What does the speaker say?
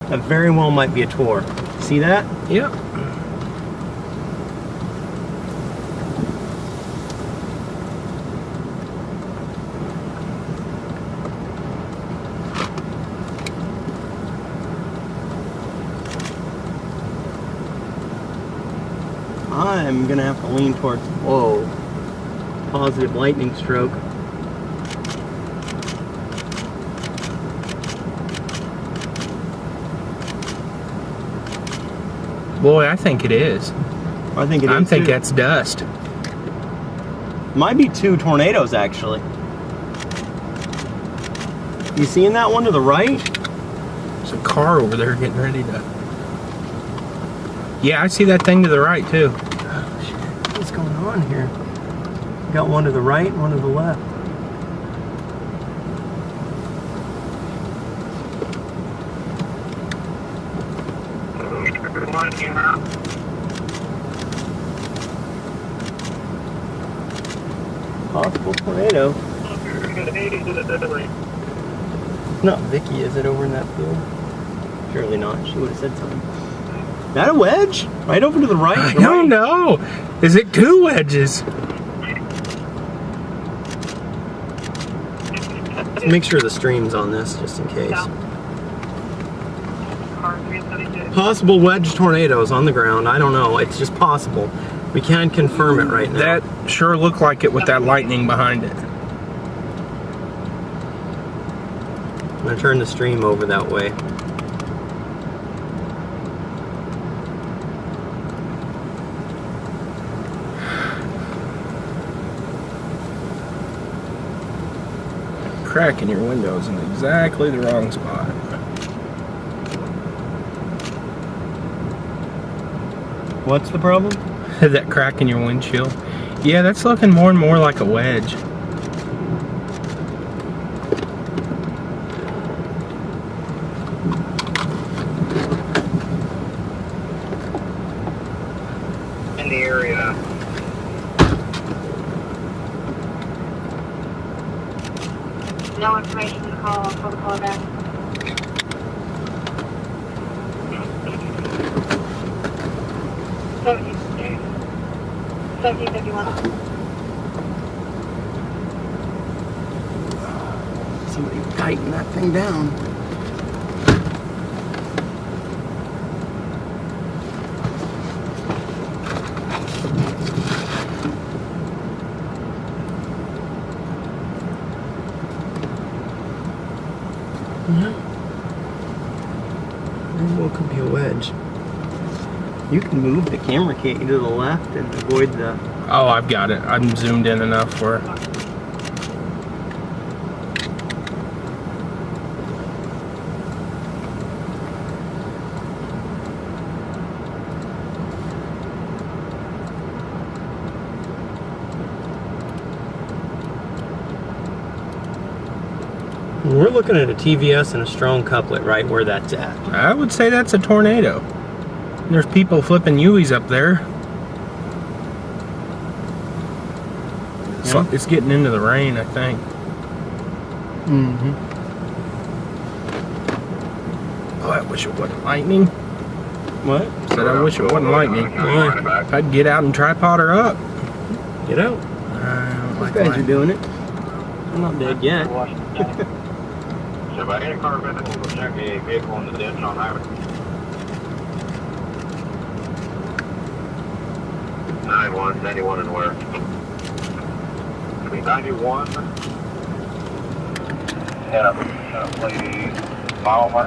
That very well might be a Tor. See that? Yep. I'm gonna have to lean towards, whoa, positive lightning stroke. Boy, I think it is. I think it is. I think too. that's dust. Might be 2 tornadoes actually. You seeing that one to the right? There's a car over there getting ready to. Yeah, I see that thing to the right too. Oh shit, what's going on here? Got one to the right, one to the left. Possible tornado. Not Vicky, is it, over in that field? Surely not. She would have said something. That a wedge? Right over to the right? I don't know. Is it 2 wedges? Let's make sure the stream's on this, just in case. Possible wedge tornadoes on the ground. I don't know. It's just possible. We can't confirm it right now. That sure looked like it with that lightning behind it. I'm going to turn the stream over that way. Crack in your windows in exactly the wrong spot. What's the problem? That crack in your windshield. Yeah, that's looking more and more like a wedge. In the area. No information to call. I'll call the caller back. Somebody tighten that thing down. What could be a wedge? You can move the camera, can't you, to the left and avoid the... Oh, I've got it. I'm zoomed in enough for it. We're looking at a TVS and a strong couplet right where that's at. I would say that's a tornado. There's people flipping U's up there. Yeah. It's getting into the rain, I think. Mm-hmm. Oh, I wish it wasn't lightning. What? Said I wish it wasn't lightning. Why? If I'd get out and tripod her up. Get out. These guys are doing it. I'm not dead yet. So by any car vehicle will check a vehicle in the ditch on highway. 91 and where? 91. Head up, lady, mile mark.